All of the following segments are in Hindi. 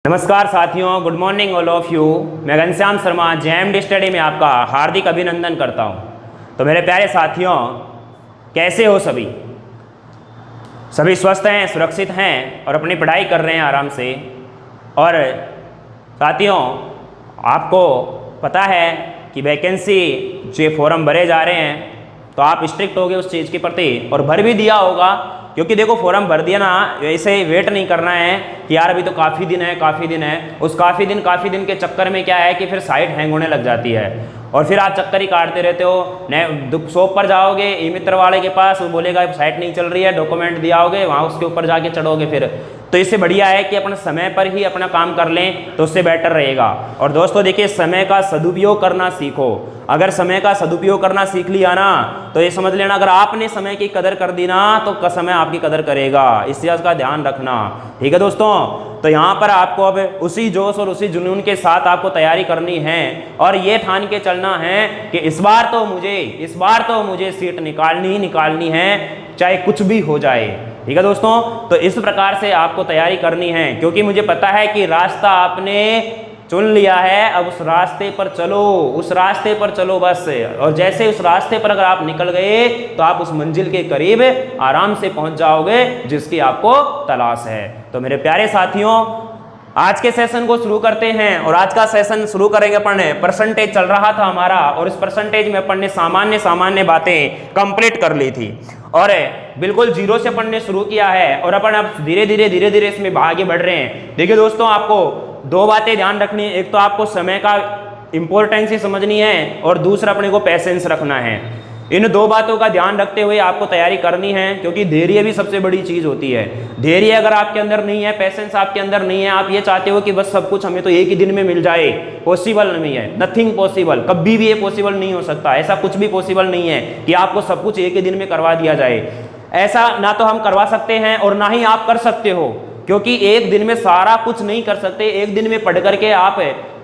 नमस्कार साथियों, good morning all of you. मैं घनश्याम शर्मा जेएमडी स्टडी में आपका हार्दिक अभिनंदन करता हूं। तो मेरे प्यारे साथियों, कैसे हो सभी? सभी स्वस्थ हैं, सुरक्षित हैं और अपनी पढ़ाई कर रहे हैं आराम से। और साथियों, आपको पता है कि वैकेंसी जो फॉर्म भरे जा रहे हैं, तो आप स्ट्रिक्ट हो गए उस चीज़ के प्रति और भर भी दिया होगा। क्योंकि देखो, फॉर्म भर दिया ना, वैसे वेट नहीं करना है कि यार अभी तो काफ़ी दिन है। उस काफ़ी दिन के चक्कर में क्या है कि फिर साइट हैंग होने लग जाती है और फिर आप चक्कर ही काटते रहते हो। नए शॉप पर जाओगे, ई मित्र वाले के पास, वो बोलेगा साइट नहीं चल रही है, डॉक्यूमेंट दियाओगे, वहाँ उसके ऊपर जाके चढ़ोगे फिर। तो इससे बढ़िया है कि अपना समय पर ही अपना काम कर लें, तो उससे बेटर रहेगा। और दोस्तों देखिए, समय का सदुपयोग करना सीखो। अगर समय का सदुपयोग करना सीख लिया ना, तो ये समझ लेना, अगर आपने समय की कदर कर दी ना, तो समय आपकी कदर करेगा। इस चीज़ का ध्यान रखना, ठीक है दोस्तों। तो यहाँ पर आपको अब उसी जोश और उसी जुनून के साथ आपको तैयारी करनी है और ये ठान के चलना है कि इस बार तो मुझे सीट निकालनी है, चाहे कुछ भी हो जाए। ठीक है दोस्तों, तो इस प्रकार से आपको तैयारी करनी है, क्योंकि मुझे पता है कि रास्ता आपने चुन लिया है। अब उस रास्ते पर चलो बस। और जैसे उस रास्ते पर अगर आप निकल गए, तो आप उस मंजिल के करीब आराम से पहुंच जाओगे जिसकी आपको तलाश है। तो मेरे प्यारे साथियों, आज के सेशन को शुरू करते हैं। और आज का सेशन शुरू करेंगे अपन, परसेंटेज चल रहा था हमारा, और इस परसेंटेज में अपन ने सामान्य बातें कंप्लीट कर ली थी और बिल्कुल जीरो से अपन ने शुरू किया है। और अपन अब धीरे धीरे इसमें आगे बढ़ रहे हैं। देखिए दोस्तों, आपको दो बातें ध्यान रखनी है। एक तो आपको समय का इंपॉर्टेंस ही समझनी है और दूसरा अपने को पेशेंस रखना है। इन दो बातों का ध्यान रखते हुए आपको तैयारी करनी है, क्योंकि धैर्य भी सबसे बड़ी चीज होती है। धैर्य अगर आपके अंदर नहीं है, पेशेंस आपके अंदर नहीं है, आप ये चाहते हो कि बस सब कुछ हमें तो एक ही दिन में मिल जाए, पॉसिबल नहीं है। नथिंग पॉसिबल, कभी भी ये पॉसिबल नहीं हो सकता। ऐसा कुछ भी पॉसिबल नहीं है कि आपको सब कुछ एक ही दिन में करवा दिया जाए। ऐसा ना तो हम करवा सकते हैं और ना ही आप कर सकते हो, क्योंकि एक दिन में सारा कुछ नहीं कर सकते। एक दिन में पढ़ करके आप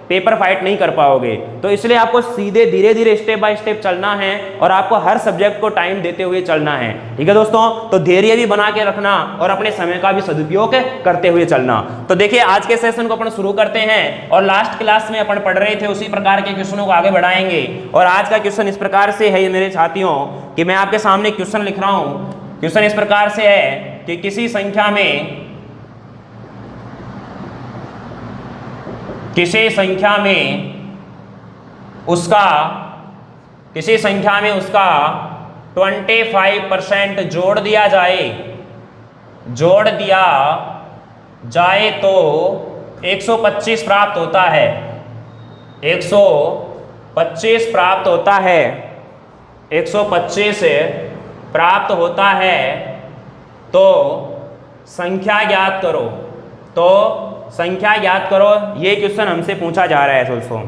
पेपर फाइट नहीं कर पाओगे। तो इसलिए आपको सीधे धीरे स्टेप बाय स्टेप चलना है और आपको हर सब्जेक्ट को टाइम देते हुए चलना है। ठीक है दोस्तों, तो धैर्य भी बना के रखना और अपने समय का भी सदुपयोग करते हुए चलना। तो देखिए, आज के सेशन को अपन शुरू करते हैं और लास्ट क्लास में अपन पढ़ रहे थे उसी प्रकार के क्वेश्चनों को आगे बढ़ाएंगे। और आज का क्वेश्चन इस प्रकार से है मेरे साथियों, कि मैं आपके सामने क्वेश्चन लिख रहा हूं। क्वेश्चन इस प्रकार से है कि किसी संख्या में उसका 25% जोड़ दिया जाए तो 125 प्राप्त होता है। 125 प्राप्त होता है। तो संख्या ज्ञात करो। ये क्वेश्चन हमसे पूछा जा रहा है दोस्तों।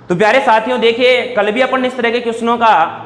तो प्यारे साथियों, देखिए, कल भी अपन ने इस तरह के क्वेश्चनों का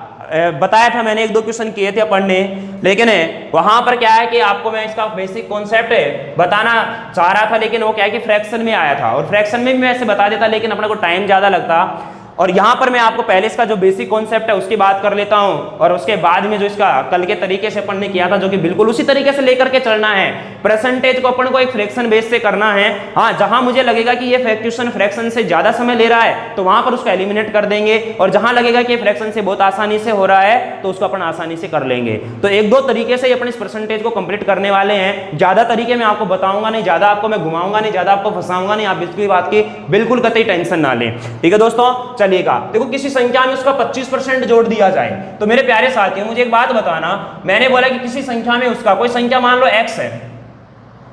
बताया था। मैंने एक दो क्वेश्चन किए थे अपन ने, लेकिन वहां पर क्या है कि आपको मैं इसका बेसिक कॉन्सेप्ट बताना चाह रहा था, लेकिन वो क्या है कि फ्रैक्शन में आया था। और फ्रैक्शन में भी मैं ऐसे बता देता, लेकिन अपने को टाइम ज्यादा लगता। और यहाँ पर मैं आपको पहले इसका जो बेसिक कॉन्सेप्ट है उसकी बात कर लेता हूँ, और उसके बाद में जो इसका कल के तरीके से अपन ने किया था, जो कि बिल्कुल उसी तरीके से लेकर के चलना है। परसेंटेज को अपन को एक फ्रैक्शन बेस से करना है। हाँ, जहां मुझे लगेगा कि ये क्वेश्चन फ्रैक्शन से ज्यादा समय ले रहा है, तो वहां पर उसको एलिमिनेट कर देंगे, और जहां लगेगा कि फ्रैक्शन से बहुत आसानी से हो रहा है, तो उसको अपन आसानी से कर लेंगे। तो एक दो तरीके से अपन इस परसेंटेज को कंप्लीट करने वाले हैं। ज्यादा तरीके मैं आपको बताऊंगा नहीं, ज्यादा आपको मैं घुमाऊंगा नहीं, ज्यादा आपको फंसाऊंगा नहीं। आप इसकी बात की बिल्कुल कतई टेंशन ना लें। ठीक है दोस्तों, चलिएगा। देखो, किसी संख्या में उसका 25% जोड़ दिया जाए, तो मेरे प्यारे साथियों, मुझे एक बात बताना। मैंने बोला कि किसी संख्या में उसका, कोई संख्या मान लो x है,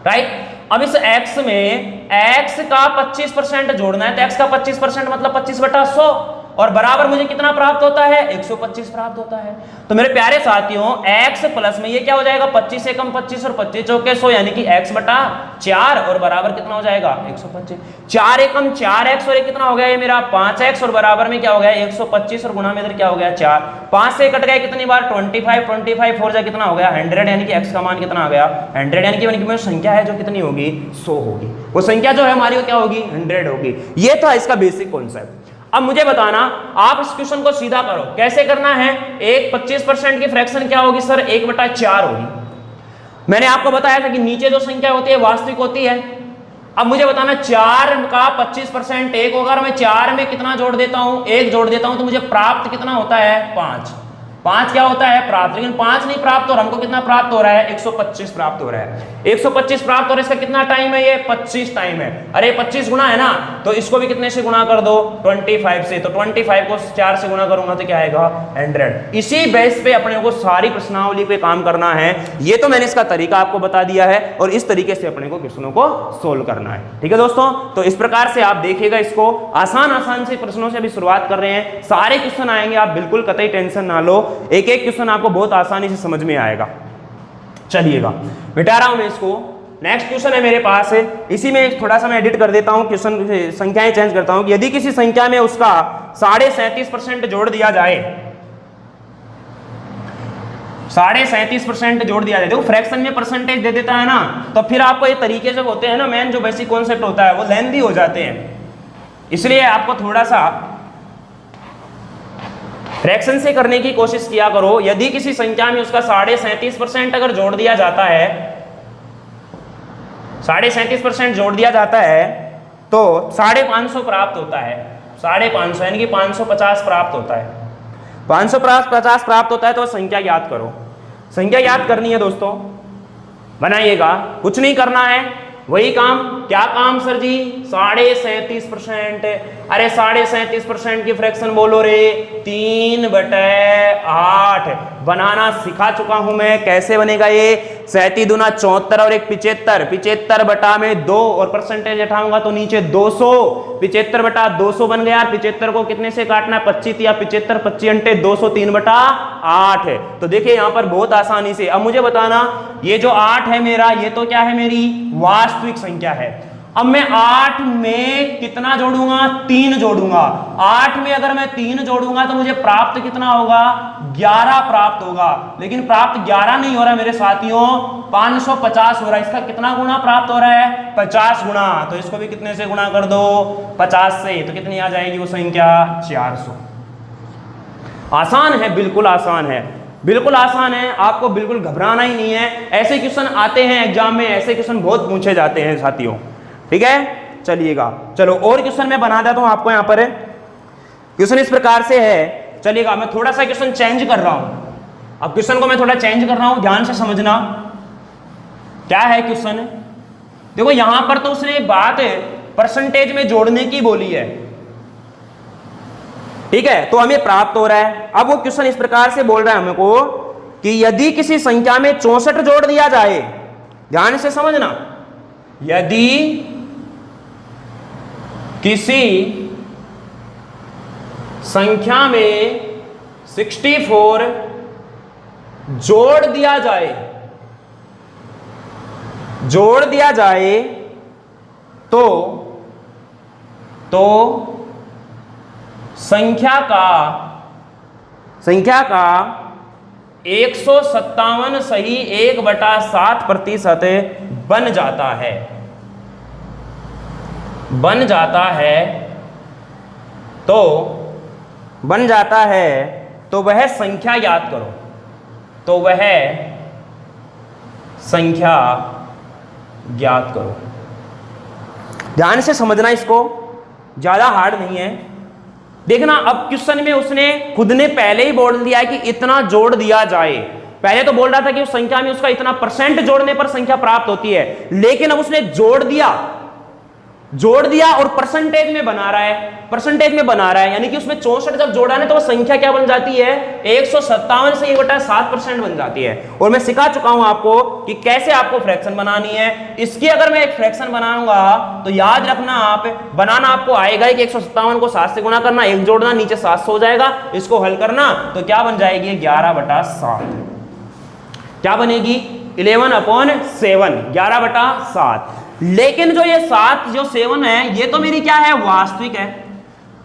राइट। अब इस x में x का 25% जोड़ना है, तो x का 25% मतलब 25/100, और बराबर मुझे कितना प्राप्त होता है? 125 प्राप्त होता है। तो मेरे प्यारे साथियों, x प्लस में ये क्या हो जाएगा? 25 एकम 25 और 25 चौके 100, यानी कि x/4, और बराबर कितना हो जाएगा? 125। 4 एकम 4x, और ये कितना हो गया? ये मेरा 5x, और बराबर में क्या हो गया? 125, और गुणा में इधर क्या हो गया? 4। 5 से कट गया कितनी बार? 25 4 जा कितना हो गया? 100, यानी कि x का मान कितना आ गया? 100, यानी कि संख्या है जो कितनी होगी? 100 होगी। वो संख्या जो है हमारी वो क्या होगी? 100 होगी। ये था इसका बेसिक कॉन्सेप्ट। अब मुझे बताना, आप इस क्वेश्चन को सीधा करो। कैसे करना है? एक 25% की फ्रैक्शन क्या होगी सर? 1/4 होगी। मैंने आपको बताया था कि नीचे जो संख्या होती है वास्तविक होती है, अब मुझे बताना 4 का 25% 1 होगा, और मैं 4 में कितना जोड़ देता हूं, 1 जोड़ देता हूं, तो मुझे प्राप्त कितना होता है 5। 5 क्या होता है प्राप्त, लेकिन 5 नहीं प्राप्त हो रहा, हमको कितना प्राप्त हो रहा है 125 प्राप्त हो रहा है। 125 प्राप्त हो रहा है, इसका कितना टाइम है, ये 25 टाइम है। अरे 25 गुना है ना, तो इसको भी कितने से गुणा कर दो 25 से, तो 25 को 4 से गुणा करूंगा तो क्या आएगा 100। इसी बेस पे अपने को सारी प्रश्नावली पे काम करना है। ये तो मैंने इसका तरीका आपको बता दिया है, और इस तरीके से अपने को क्वेश्चनों को सोल्व करना है। ठीक है दोस्तों, तो इस प्रकार से आप देखिएगा इसको, आसान से प्रश्नों से अभी शुरुआत कर रहे हैं, सारे क्वेश्चन आएंगे, आप बिल्कुल कतई टेंशन ना लो, एक एक क्वेश्चन आपको बहुत आसानी से समझ में आएगा। चलिएगा मिटा रहा हूं मैं इसको। नेक्स्ट क्वेश्चन है मेरे पास है, इसी में थोड़ा सा मैं एडिट कर देता हूं, क्वेश्चन संख्याएं चेंज करता हूं कि यदि किसी संख्या में उसका 37.5% जोड़ दिया जाए, 37.5% जोड़ दिया जाए, देखो फ्रैक्शन में परसेंटेज दे देता है ना, तो फिर आपको ये तरीके जब होते हैं ना, मेन जो बेसिक कॉन्सेप्ट होता है वो लेंथी हो जाते हैं, इसलिए आपको थोड़ा सा फ्रैक्शन से करने की कोशिश किया करो। यदि किसी संख्या में उसका 37.5% अगर जोड़ दिया जाता है, 37.5% जोड़ दिया जाता है, तो 550 प्राप्त होता है, 550 यानी कि 550 प्राप्त होता है, 550 प्राप्त होता है। तो संख्या याद करो, संख्या याद करनी है दोस्तों, बनाइएगा, कुछ नहीं करना है, वही काम, क्या काम सर जी 37.5%, अरे 37.5% की फ्रैक्शन बोलो रे 3/8 बनाना सिखा चुका हूं मैं, कैसे बनेगा ये 37 दूना 74 और एक 75, 75 बटा में 2 और परसेंटेज हटाऊंगा तो नीचे 200, 75 बटा 200 बन गया। 75 को कितने से काटना है 25 या 75 25 अंटे 200, 3/8 है। तो देखिए यहां पर बहुत आसानी से, अब मुझे बताना ये जो 8 है मेरा, ये तो क्या है मेरी वास्तविक संख्या है। अब मैं 8 में कितना जोड़ूंगा 3 जोड़ूंगा, 8 में अगर मैं 3 जोड़ूंगा तो मुझे प्राप्त कितना होगा 11 प्राप्त होगा, लेकिन प्राप्त 11 नहीं हो रहा मेरे साथियों, 550 हो रहा है। इसका कितना गुना प्राप्त हो रहा है 50 गुना, तो इसको भी कितने से गुणा कर दो 50 से, तो कितनी आ जाएगी वो संख्या 400। आसान है, बिल्कुल आसान है, बिल्कुल आसान है, आपको बिल्कुल घबराना ही नहीं है। ऐसे क्वेश्चन आते हैं एग्जाम में, ऐसे क्वेश्चन बहुत पूछे जाते हैं साथियों। ठीक है, चलिएगा, चलो और क्वेश्चन मैं बना देता हूं आपको। यहां पर क्वेश्चन इस प्रकार से है, चलिएगा मैं थोड़ा सा क्वेश्चन चेंज कर रहा हूं, अब क्वेश्चन को मैं थोड़ा चेंज कर रहा हूं, ध्यान से समझना क्या है क्वेश्चन। देखो यहां पर तो उसने बात परसेंटेज में जोड़ने की बोली है, ठीक है, तो हमें प्राप्त हो रहा है। अब वो क्वेश्चन इस प्रकार से बोल रहा है हमको कि यदि किसी संख्या में 64 जोड़ दिया जाए, ध्यान से समझना, यदि किसी संख्या में 64 जोड़ दिया जाए तो संख्या का 157 सही 1/7% बन जाता है, तो वह संख्या याद करो, तो वह संख्या ज्ञात करो। ध्यान से समझना, इसको ज्यादा हार्ड नहीं है। देखना अब क्वेश्चन में उसने खुद ने पहले ही बोल दिया है कि इतना जोड़ दिया जाए। पहले तो बोल रहा था कि उस संख्या में उसका इतना परसेंट जोड़ने पर संख्या प्राप्त होती है, लेकिन अब उसने जोड़ दिया और परसेंटेज में बना रहा है, यानी कि उसमें 64 जब जोड़ा है तो वो संख्या क्या बन जाती है 157 से 1/7% बन जाती है। और मैं सिखा चुका हूं आपको कि कैसे आपको फ्रैक्शन बनानी है। इसकी अगर मैं एक फ्रैक्शन बनाऊंगा तो याद रखना, आप बनाना आपको आएगा कि 157 को 7 से गुणा करना, 1 जोड़ना, नीचे 700 हो जाएगा, इसको हल करना तो क्या बन जाएगी 11/7, क्या बनेगी 11/7, 11/7। लेकिन जो ये 7 जो 7 है ये तो मेरी क्या है वास्तविक है।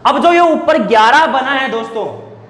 अब जो ये ऊपर 11 बना है दोस्तों,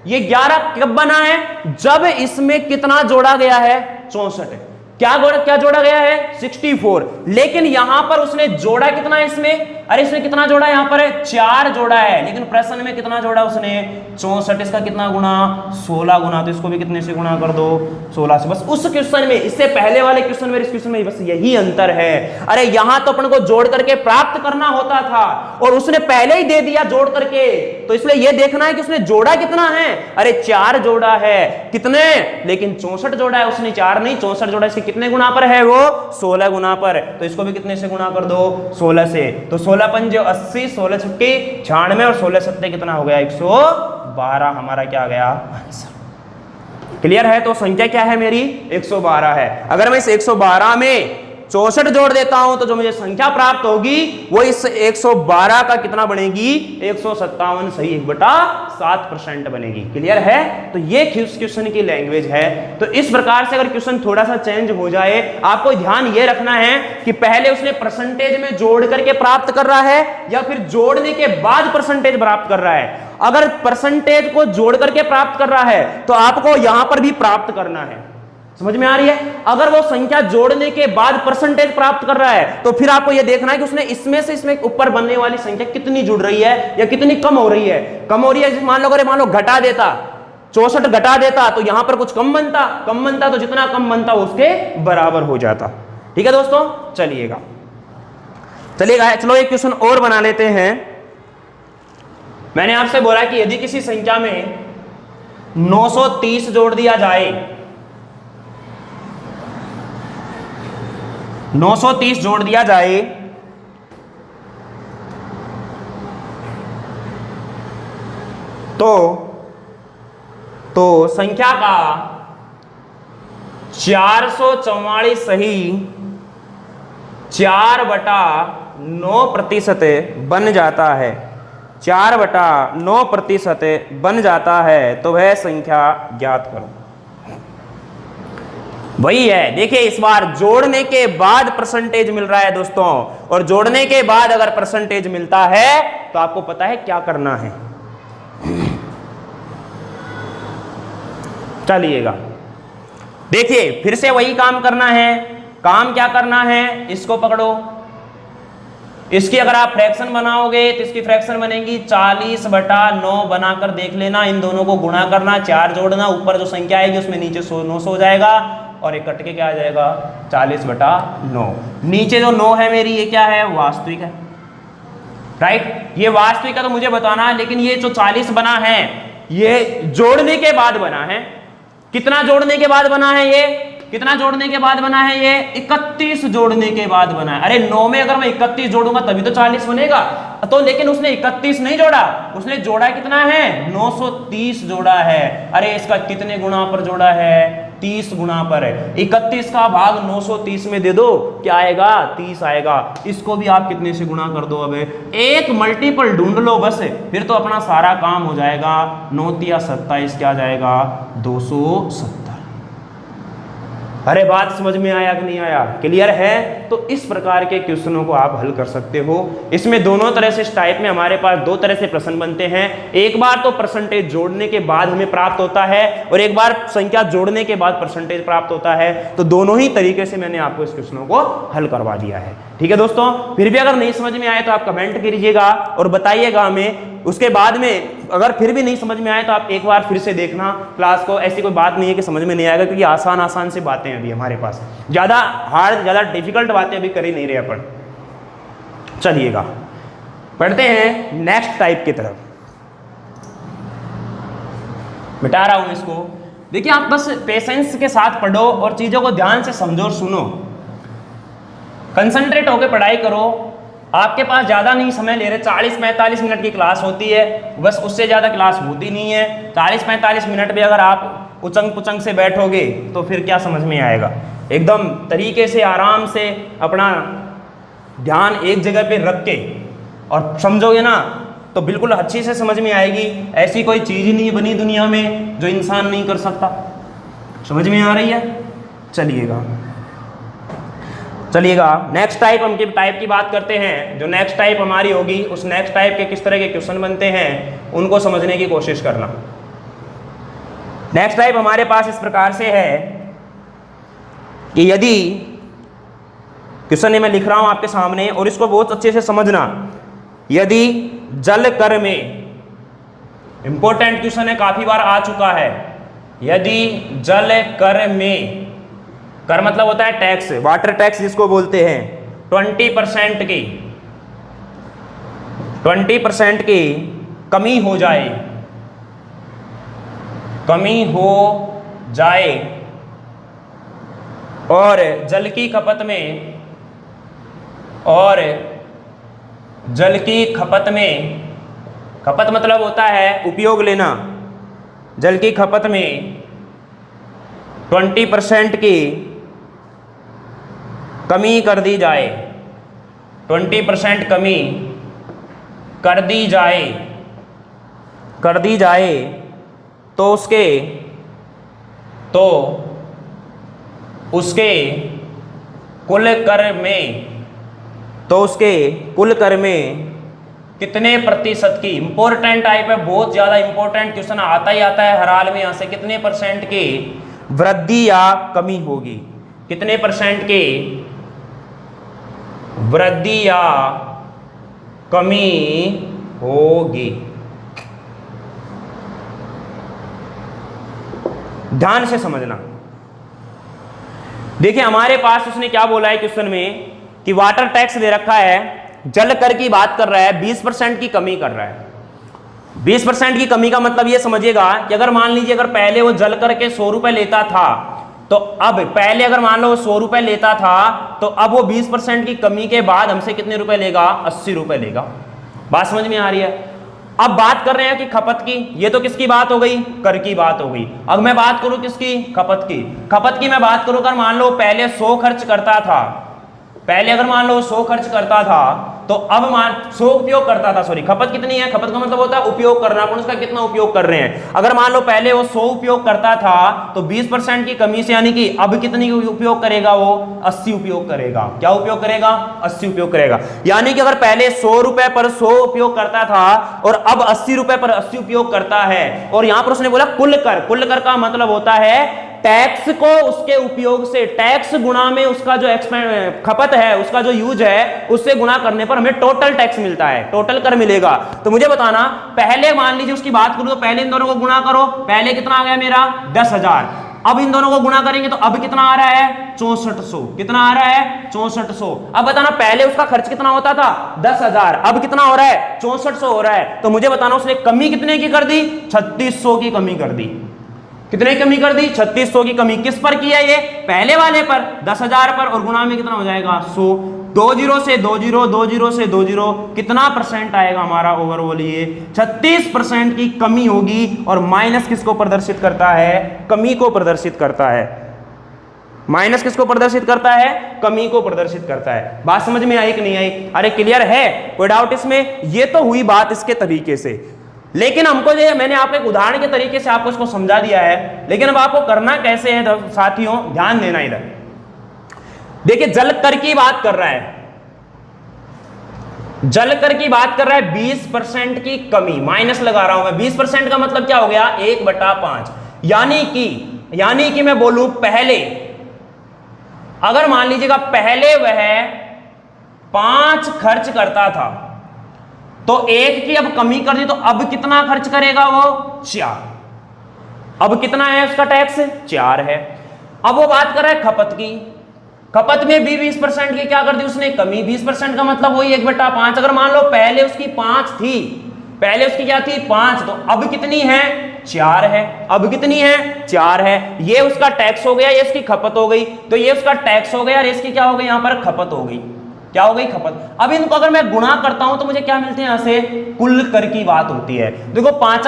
ये 11 कब बना है जब इसमें कितना जोड़ा गया है 64, क्या जोड़ा गया है 64। लेकिन यहां पर उसने जोड़ा कितना है इसमें, अरे इसने कितना जोड़ा है, यहाँ पर 4 जोड़ा है, लेकिन प्रश्न में कितना जोड़ा उसने 64, इसका कितना गुना 16 गुना, तो इसको भी कितने से गुना कर दो 16 से। बस उस क्वेश्चन में, इससे पहले वाले क्वेश्चन में, इस क्वेश्चन में बस यही अंतर है। अरे यहां तो अपन को जोड़ करके प्राप्त करना होता था और उसने पहले ही दे दिया जोड़ करके, तो इसलिए यह देखना है कि उसने जोड़ा कितना है। अरे 4 जोड़ा है, कितने, लेकिन 64 जोड़ा है उसने, 4 नहीं 64 जोड़ा, इसके कितने गुना पर है वो 16 गुना पर, तो इसको भी कितने से गुना कर दो 16 से। तो 16 पंजे 80, 16 छक्के 96 और 16 सत्ते कितना हो गया 112, हमारा क्या गया आंसर। क्लियर है? तो संख्या क्या है मेरी 112 है। अगर मैं इस 112 में 64 जोड़ देता हूं तो जो मुझे संख्या प्राप्त होगी वो इस 112 का कितना बनेगी 157, सही 1/7% बनेगी। क्लियर है? तो ये क्वेश्चन की लैंग्वेज है। तो इस प्रकार से अगर क्वेश्चन थोड़ा सा चेंज हो जाए, आपको ध्यान ये रखना है कि पहले उसने परसेंटेज में जोड़ करके प्राप्त कर रहा है या फिर जोड़ने के बाद परसेंटेज प्राप्त कर रहा है। अगर परसेंटेज को जोड़ करके प्राप्त कर रहा है तो आपको यहां पर भी प्राप्त करना है। समझ में आ रही है? अगर वो संख्या जोड़ने के बाद परसेंटेज प्राप्त कर रहा है तो फिर आपको यह देखना है कि उसने इसमें से इसमें ऊपर बनने वाली संख्या कितनी जुड़ रही है या कितनी कम हो रही है। कम हो रही है, मान लो अगर मान लो घटा देता 64 घटा देता तो यहां पर कुछ कम बनता तो जितना कम बनता उसके बराबर हो जाता। ठीक है दोस्तों, चलिएगा चलो एक क्वेश्चन और बना लेते हैं। मैंने आपसे बोला कि यदि किसी संख्या में 930 जोड़ दिया जाए, 930 जोड़ दिया जाए तो संख्या का 444 सही 4/9% बन जाता है, 4/9% बन जाता है, तो वह संख्या ज्ञात करो। वही है, देखिए इस बार जोड़ने के बाद परसेंटेज मिल रहा है दोस्तों, और जोड़ने के बाद अगर परसेंटेज मिलता है तो आपको पता है क्या करना है। चलिएगा देखिए फिर से वही काम करना है। काम क्या करना है, इसको पकड़ो, इसकी अगर आप फ्रैक्शन बनाओगे तो इसकी फ्रैक्शन बनेगी 40/9 बनाकर देख लेना। इन दोनों को गुणा करना, 4 जोड़ना, ऊपर जो संख्या आएगी उसमें नीचे 900 हो जाएगा और एक कट के क्या आ जाएगा 40/9। नीचे जो 9 है मेरी, ये क्या है, वास्तविक है, राइट। ये वास्तविक है तो मुझे बताना है, लेकिन ये जो 40 बना है ये जोड़ने के बाद बना है। कितना जोड़ने के बाद बना है ये, कितना जोड़ने के बाद बना है ये 31 जोड़ने के बाद बना है। अरे 9 में अगर मैं 31 जोड़ूंगा तभी तो 40 बनेगा, तो लेकिन उसने 31 नहीं जोड़ा, उसने जोड़ा कितना है 930 जोड़ा है। अरे इसका कितने गुना पर जोड़ा है, 30 गुना पर है। 31 का भाग 930 में दे दो, क्या आएगा 30 आएगा। इसको भी आप कितने से गुणा कर दो, अब एक मल्टीपल ढूंढ लो बस, फिर तो अपना सारा काम हो जाएगा। 9 या 27 क्या जाएगा 270। अरे बात समझ में आया कि नहीं आया, क्लियर है? तो इस प्रकार के क्वेश्चनों को आप हल कर सकते हो। इसमें दोनों तरह से, इस टाइप में हमारे पास 2 तरह से प्रश्न बनते हैं। एक बार तो परसेंटेज जोड़ने के बाद हमें प्राप्त होता है और एक बार संख्या जोड़ने के बाद परसेंटेज प्राप्त होता है। तो दोनों ही तरीके से मैंने आपको इस क्वेश्चनों को हल करवा दिया है। ठीक है दोस्तों, फिर भी अगर नहीं समझ में आए तो आप कमेंट कीजिएगा और बताइएगा हमें। उसके बाद में अगर फिर भी नहीं समझ में आए तो आप एक बार फिर से देखना क्लास को। ऐसी कोई बात नहीं है कि समझ में नहीं आएगा, क्योंकि आसान से बातें अभी हमारे पास, ज़्यादा हार्ड ज़्यादा डिफिकल्ट बातें अभी कर ही नहीं रहे अपन। चलिएगा पढ़ते हैं नेक्स्ट टाइप की तरफ। मिटा रहा हूं इसको। देखिए आप बस पेशेंस के साथ पढ़ो और चीज़ों को ध्यान से समझो और सुनो, कंसंट्रेट होकर पढ़ाई करो। आपके पास ज़्यादा नहीं समय ले रहे, 40-45 मिनट की क्लास होती है, बस उससे ज़्यादा क्लास होती नहीं है। 40-45 मिनट भी अगर आप उचंग पुचंग से बैठोगे तो फिर क्या समझ में आएगा। एकदम तरीके से आराम से अपना ध्यान एक जगह पे रख के और समझोगे ना तो बिल्कुल अच्छी से समझ में आएगी। ऐसी कोई चीज़ नहीं बनी दुनिया में जो इंसान नहीं कर सकता। समझ में आ रही है? चलिएगा नेक्स्ट टाइप, हम टाइप की बात करते हैं। जो नेक्स्ट टाइप हमारी होगी उस नेक्स्ट टाइप के किस तरह के क्वेश्चन बनते हैं उनको समझने की कोशिश करना। नेक्स्ट टाइप हमारे पास इस प्रकार से है कि यदि क्वेश्चन मैं लिख रहा हूं आपके सामने और इसको बहुत अच्छे से समझना। यदि जल कर में, इंपॉर्टेंट क्वेश्चन है, काफी बार आ चुका है, यदि जल कर में, कर मतलब होता है टैक्स, वाटर टैक्स जिसको बोलते हैं, 20% की 20% की कमी हो जाए, कमी हो जाए और जल की खपत में, और जल की खपत में, खपत मतलब होता है उपयोग लेना, जल की खपत में 20% की कमी कर दी जाए, 20% कमी कर दी जाए, कर दी जाए, तो उसके कुल कर में, तो उसके कुल कर में कितने प्रतिशत की, इंपॉर्टेंट टाइप है, बहुत ज्यादा इंपॉर्टेंट क्वेश्चन आता ही आता है हर हाल में, यहां से कितने % की वृद्धि या कमी होगी, कितने % की वृद्धि या कमी होगी। ध्यान से समझना। देखिए हमारे पास उसने क्या बोला है क्वेश्चन में कि वाटर टैक्स दे रखा है, जल कर की बात कर रहा है, 20% की कमी कर रहा है। 20% की कमी का मतलब ये समझिएगा कि अगर मान लीजिए अगर पहले वो जल कर के 100 रुपए लेता था, तो अब पहले अगर मान लो वो 100 रुपए लेता था, तो अब वो 20% की कमी के बाद हमसे कितने रुपए लेगा, 80 रुपए लेगा। बात समझ में आ रही है। अब बात कर रहे हैं कि खपत की, ये तो किसकी बात हो गई, कर की बात हो गई। अब मैं बात करूं किसकी, खपत की। खपत की मैं बात करूं, अगर मान लो पहले 100 खर्च करता था, पहले अगर मान लो 100 खर्च करता था, तो अब मान 100 उपयोग करता था, सॉरी खपत कितनी है, खपत का मतलब होता है उपयोग करना, अपन उसका कितना उपयोग कर रहे हैं। अगर मान लो पहले वो 100 उपयोग करता था, तो 20% की कमी से यानी कि अब कितनी उपयोग करेगा, वो 80 उपयोग करेगा। क्या उपयोग करेगा, 80 उपयोग करेगा। यानी कि अगर पहले 100 रुपए पर 100 उपयोग करता था और अब 80 रुपए पर 80 उपयोग करता है। और यहां पर उसने बोला कुल कर, कुल कर का मतलब होता है टैक्स को उसके उपयोग से, टैक्स गुणा में उसका जो खपत है, उसका जो यूज है, उससे गुणा करने पर हमें टोटल टैक्स मिलता है, टोटल कर मिलेगा। तो मुझे बताना, पहले मान लीजिए उसकी बात करूं तो पहले इन दोनों को गुणा करो, पहले कितना आ गया मेरा 10,000, अब इन दोनों को गुणा करेंगे तो अब कितना आ रहा है 6400, कितना आ रहा है 6400। अब बताना पहले उसका खर्च कितना होता था 10,000, अब कितना हो रहा है 6400 हो रहा है। तो मुझे बताना उसने कमी कितने की कर दी, 3600 की कमी कर दी। कितने की कमी कर दी, 3600 की कमी। किस पर की है ये, पहले वाले पर 10,000 पर, और गुणा में कितना हो जाएगा 100। 20 से 20, 20 से 20, कितना % आएगा हमारा ओवरऑल, ये 36% की कमी होगी। और माइनस किसको प्रदर्शित करता है, कमी को प्रदर्शित करता है। माइनस किसको प्रदर्शित करता है, कमी को प्रदर्शित करता है। बात समझ में आई कि नहीं आई, अरे क्लियर है, कोई डाउट इसमें। ये तो हुई बात इसके तरीके से, लेकिन हमको जो मैंने आपको एक उदाहरण के तरीके से आपको इसको समझा दिया है, लेकिन अब आपको करना कैसे है साथियों, ध्यान देना इधर। देखिए जल कर की बात कर रहा है, जल कर की बात कर रहा है, 20% की कमी, माइनस लगा रहा हूं मैं। 20% का मतलब क्या हो गया, 1/5। यानी कि मैं बोलूं पहले, अगर मान लीजिएगा पहले वह 5 खर्च करता था, तो 1 की अब कमी कर दी, तो अब कितना खर्च करेगा वो 4। अब कितना है उसका टैक्स, 4 है। अब वो बात कर रहा है खपत की, खपत में भी 20% की क्या कर दी उसने, कमी। 20% का मतलब वही 1/5। अगर मान लो पहले उसकी 5 थी, पहले उसकी क्या थी 5, तो अब कितनी है 4 है। अब कितनी है 4 है। ये उसका टैक्स हो गया, ये इसकी खपत हो गई। तो ये उसका टैक्स हो गया और इसकी क्या हो गई, यहां पर खपत हो गई। क्या हो गई, खपत। अब इनको अगर मैं गुणा करता हूं तो मुझे क्या मिलते हैं, यहां से कुल कर की बात होती है। देखो 5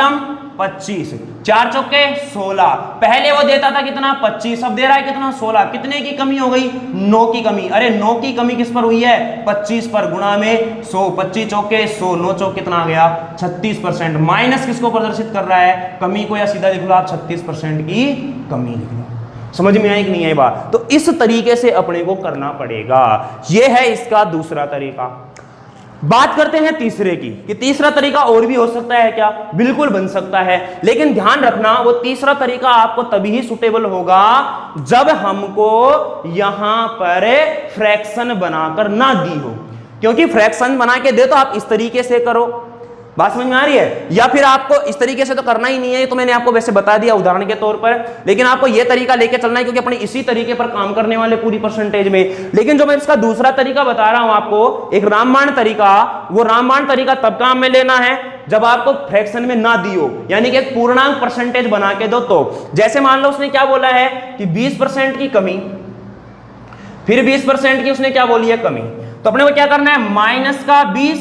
25, 4 चौके 16। पहले वो देता था कितना 25, अब दे रहा है कितना 16। कितने की कमी हो गई, 9 की कमी। अरे 9 की कमी किस पर हुई है, 25 पर, गुणा में 100। 25 चौके 100, 9 चौक कितना आ गया 36%। माइनस किसको प्रदर्शित कर रहा है, कमी को, या सीधा लिख लो आप 36% की कमी लिख लो। समझ में आई कि नहीं आई बात। तो इस तरीके से अपने को करना पड़ेगा। यह है इसका दूसरा तरीका। बात करते हैं तीसरे की, कि तीसरा तरीका और भी हो सकता है क्या, बिल्कुल बन सकता है। लेकिन ध्यान रखना वो तीसरा तरीका आपको तभी ही सुटेबल होगा जब हमको यहां पर फ्रैक्शन बनाकर ना दी हो। क्योंकि फ्रैक्शन बना के दे तो आप इस तरीके से करो, बात समझ में आ रही है, या फिर आपको इस तरीके से तो करना ही नहीं है, तो मैंने आपको वैसे बता दिया उदाहरण के तौर पर, लेकिन आपको यह तरीका लेके चलना है क्योंकि अपने इसी तरीके पर काम करने वाले पूरी परसेंटेज में। लेकिन जो मैं इसका दूसरा तरीका बता रहा हूं आपको, एक रामबाण तरीका, वो रामबाण तरीका तब काम में लेना है जब आपको फ्रैक्शन में ना दियो, यानी कि एक पूर्णांक परसेंटेज बना के दो। तो जैसे मान लो उसने क्या बोला है कि 20% की कमी, फिर 20% की उसने क्या बोली है कमी, तो अपने को क्या करना है, माइनस का 20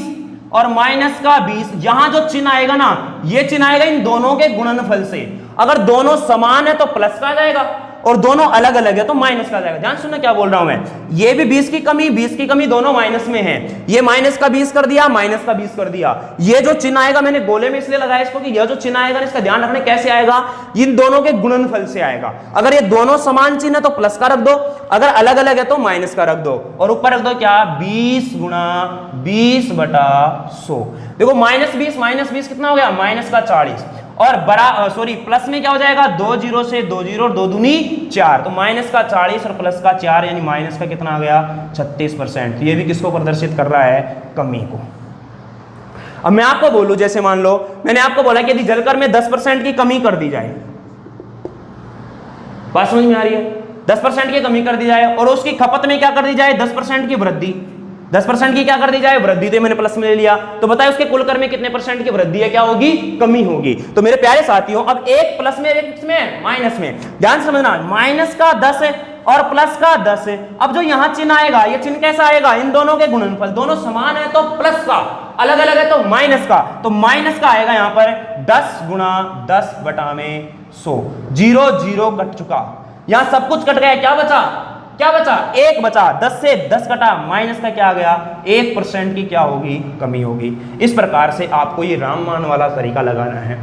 और माइनस का 20, यहां जो चिन्ह आएगा ना, ये चिन्ह आएगा इन दोनों के गुणनफल से। अगर दोनों समान है तो प्लस का आ जाएगा, और दोनों अलग अलग है तो माइनस का आ जाएगा। ध्यान सुनना क्या बोल रहा हूं मैं, ये भी 20 की कमी दोनों माइनस में है, ये माइनस का 20 कर दिया, माइनस का 20 कर दिया। ये जो चिन्ह आएगा, मैंने गोले में इसलिए लगाया इसको कि यह जो चिन्ह आएगा इसका ध्यान रखना कैसे आएगा, इन दोनों के गुणनफल से आएगा। अगर ये दोनों समान चिन्ह है तो प्लस का रख दो, अगर अलग अलग है तो माइनस का रख दो, और ऊपर रख दो क्या, 20 गुणा 20/100। देखो माइनस 20 कितना हो गया, माइनस का 40, और प्लस में क्या हो जाएगा, 2 0 से 2 0 और 2 दूनी 4, तो माइनस का 40 और प्लस का 4, यानी माइनस का कितना आ गया, 36%। ये भी किसको प्रदर्शित कर रहा है, कमी को। अब मैं आपको बोलूं, जैसे मान लो मैंने आपको बोला कि यदि जलकर में 10% की कमी कर दी जाए, बात समझ में आ रही है, 10% की कमी कर दी जाए और उसकी खपत में क्या कर दी जाए, 10% की वृद्धि, 10% की क्या कर दी जाए, वृद्धि, तो मैंने प्लस में ले लिया, तो बताए उसके कुल कर में कितने परसेंट की वृद्धि है, क्या होगी, कमी होगी। तो मेरे प्यारे साथियों, अब एक प्लस में एक किसमें, माइनस में, ध्यान समझना, माइनस का 10 है और प्लस का 10 है। अब जो यहां चिन्ह आएगा, ये चिन्ह कैसा आएगा, इन दोनों के गुणनफल, दोनों समान है तो प्लस का, अलग अलग है तो माइनस का, तो माइनस का आएगा यहां पर 10 गुणा 10/100, 0 0 कट चुका, यहां सब कुछ कट गया, क्या बचा, क्या बचा, 1 बचा, 10 से 10 कटा, माइनस का क्या आ गया, 1% की क्या होगी, कमी होगी। इस प्रकार से आपको ये रामबाण वाला तरीका लगाना है।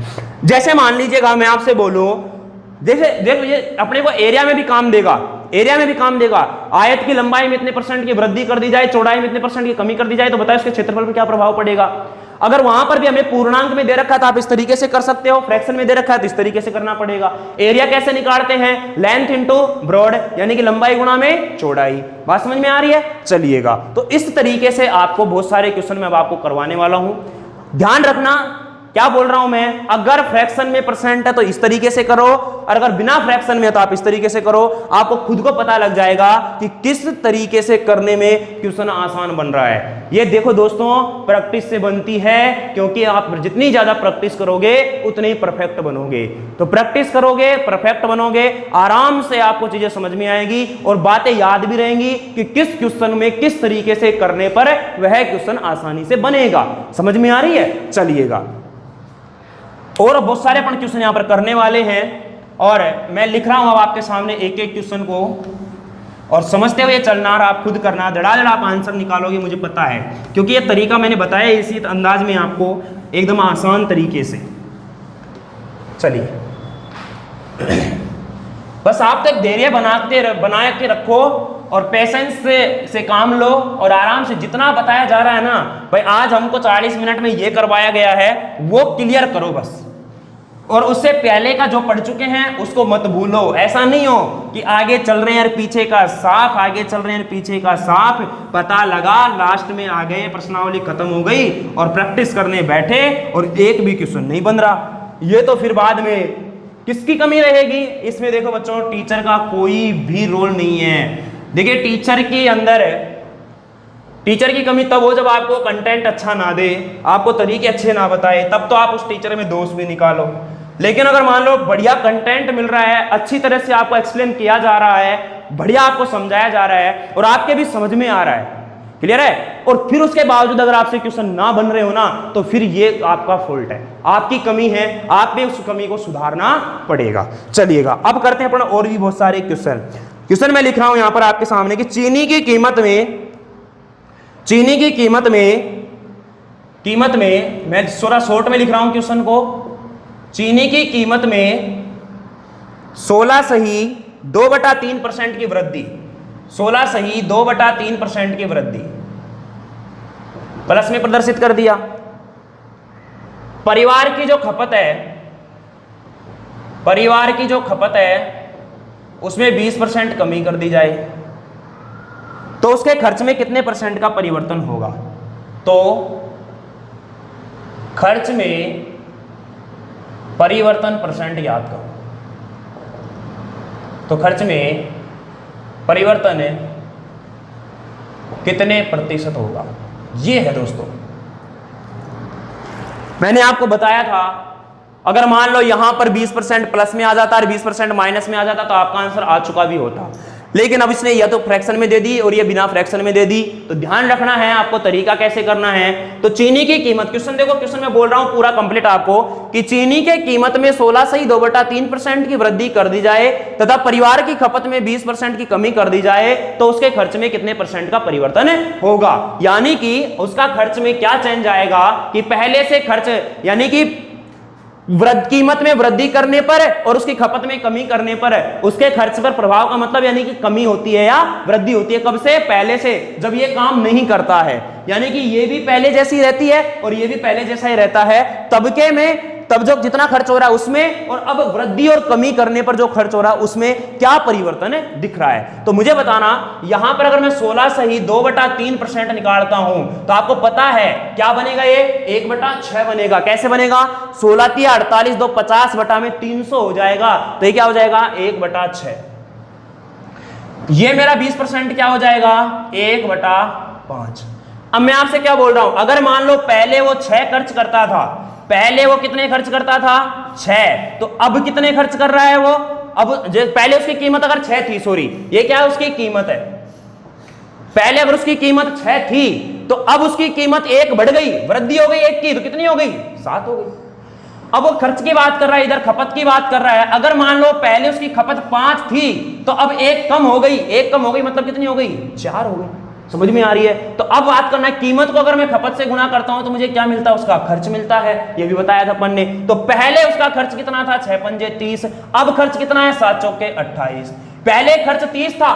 जैसे मान लीजिएगा मैं आपसे बोलूं, जैसे देखो ये अपने को एरिया में भी काम देगा, एरिया में भी काम देगा, आयत की लंबाई में इतने परसेंट की वृद्धि कर दी जाए, चौड़ाई में इतने परसेंट की कमी कर दी जाए, तो बताए उसके क्षेत्रफल पर क्या प्रभाव पड़ेगा। अगर वहां पर भी हमें पूर्णांक में दे रखा है तो आप इस तरीके से कर सकते हो, फ्रैक्शन में दे रखा है तो इस तरीके से करना पड़ेगा। एरिया कैसे निकालते हैं, लेंथ इनटू ब्रॉड, यानी कि लंबाई गुणा में चौड़ाई, बात समझ में आ रही है, चलिएगा। तो इस तरीके से आपको बहुत सारे क्वेश्चन में अब आपको करवाने वाला हूं, ध्यान रखना क्या बोल रहा हूं मैं, अगर फ्रैक्शन में परसेंट है तो इस तरीके से करो, और अगर बिना फ्रैक्शन में है तो आप इस तरीके से करो। आपको खुद को पता लग जाएगा कि किस तरीके से करने में क्वेश्चन आसान बन रहा है। ये देखो दोस्तों, प्रैक्टिस से बनती है, क्योंकि आप जितनी ज्यादा प्रैक्टिस करोगे उतने ही परफेक्ट बनोगे। तो प्रैक्टिस करोगे, परफेक्ट बनोगे, आराम से आपको चीजें समझ में आएगी और बातें याद भी रहेंगी कि किस क्वेश्चन में किस तरीके से करने पर वह क्वेश्चन आसानी से बनेगा। समझ में आ रही है, चलिएगा। और बहुत सारे अपन क्वेश्चन यहां पर करने वाले हैं, और मैं लिख रहा हूं अब आपके सामने एक एक क्वेश्चन को, और समझते हुए चलना, और आप खुद करना, धड़ाधड़ आप आंसर निकालोगे, मुझे पता है, क्योंकि ये तरीका मैंने बताया इसी अंदाज में आपको, एकदम आसान तरीके से। चलिए, बस आप तक धैर्य बना के रखो और पेशेंस से काम लो, और आराम से जितना बताया जा रहा है ना भाई, आज हमको 40 मिनट में ये करवाया गया है वो क्लियर करो बस, और उससे पहले का जो पढ़ चुके हैं उसको मत भूलो। ऐसा नहीं हो कि आगे चल रहे हैं पीछे का साफ, आगे चल रहे हैं पीछे का साफ, पता लगा लास्ट में आ गए, प्रश्नावली खत्म हो गई और प्रैक्टिस करने बैठे और एक भी क्वेश्चन नहीं बन रहा। ये तो फिर बाद में किसकी कमी रहेगी इसमें? देखो बच्चों, टीचर का कोई भी रोल नहीं है। देखिए, टीचर के अंदर टीचर की कमी तब हो जब आपको कंटेंट अच्छा ना दे, आपको तरीके अच्छे ना बताए, तब तो आप उस टीचर में दोष भी निकालो। लेकिन अगर मान लो बढ़िया कंटेंट मिल रहा है, अच्छी तरह से आपको एक्सप्लेन किया जा रहा है, बढ़िया आपको समझाया जा रहा है और आपके भी समझ में आ रहा है, क्लियर है, और फिर उसके बावजूद अगर आपसे क्वेश्चन ना बन रहे हो ना, तो फिर ये आपका फॉल्ट है, आपकी कमी है, आप भी उस कमी को सुधारना पड़ेगा। चलिएगा, अब करते हैं अपना और भी बहुत सारे क्वेश्चन मैं लिख रहा हूं यहां पर आपके सामने कि चीनी की कीमत में मैं थोड़ा शॉर्ट में लिख रहा हूं क्वेश्चन को। चीनी की कीमत में 16 सही 2/3% की वृद्धि, 16 सही 2/3% की वृद्धि प्लस में प्रदर्शित कर दिया। परिवार की जो खपत है उसमें 20% कमी कर दी जाए, तो उसके खर्च में कितने परसेंट का परिवर्तन होगा? तो खर्च में परिवर्तन परसेंट याद करो। तो खर्च में परिवर्तन कितने प्रतिशत होगा, ये है दोस्तों। मैंने आपको बताया था अगर मान लो यहां पर 20% प्लस में आ जाता और 20% माइनस में आ जाता तो आपका आंसर आ चुका भी होता, लेकिन अब इसने या तो फ्रैक्शन में दे दी और ये बिना फ्रैक्शन में दे दी। तो ध्यान रखना है आपको तरीका कैसे करना है। तो चीनी की कीमत, क्वेश्चन देखो, क्वेश्चन में बोल रहा हूं पूरा कंप्लीट आपको कि चीनी के कीमत में 16 से ही 2/3% की वृद्धि कर दी जाए तथा परिवार की खपत में 20% की कमी कर दी जाए तो उसके खर्च में कितने परसेंट का परिवर्तन होगा। यानी कि उसका खर्च में क्या चेंज आएगा कि पहले से खर्च यानी कि कीमत में वृद्धि करने पर और उसकी खपत में कमी करने पर उसके खर्च पर प्रभाव का मतलब यानी कि कमी होती है या वृद्धि होती है। कब से? पहले से, जब ये काम नहीं करता है। यानी कि ये भी पहले जैसी रहती है और ये भी पहले जैसा ही रहता है। तबके में तब जो जितना खर्च हो रहा है उसमें और अब वृद्धि और कमी करने पर जो खर्च हो रहा है उसमें क्या परिवर्तन दिख रहा है। तो मुझे बताना, यहां पर अगर मैं 16 से ही 2/3% निकालता हूं तो आपको पता है क्या बनेगा, ये 1/6 बनेगा। कैसे बनेगा? 16 × 48 2 50 बटा में 300 हो जाएगा। तो ये क्या हो जाएगा? 1/6। ये मेरा 20% क्या हो जाएगा? 1/5। अब मैं आपसे क्या बोल रहा हूं, अगर मान लो पहले वो 6 खर्च करता था, पहले वो कितने खर्च करता था? 6। तो अब कितने खर्च कर रहा है वो? अब पहले उसकी कीमत अगर 6 थी, सॉरी ये क्या है उसकी कीमत है, पहले अगर उसकी कीमत 6 थी तो अब उसकी कीमत 1 बढ़ गई, वृद्धि हो गई 1 की, तो कितनी हो गई? 7 हो गई। अब वो खर्च की बात कर रहा है, इधर खपत की बात कर रहा है। अगर मान लो पहले उसकी खपत 5 थी तो अब 1 कम हो गई, 1 कम हो गई मतलब कितनी हो गई? 4 हो गई। समझ में आ रही है? तो अब बात करना है कीमत को अगर मैं खपत से गुणा करता हूं तो मुझे क्या मिलता है? उसका खर्च मिलता है। ये भी बताया था अपन ने। तो पहले उसका खर्च कितना था? 6 पंजे 30। अब खर्च कितना है? 7 चौके 28। पहले खर्च 30 था,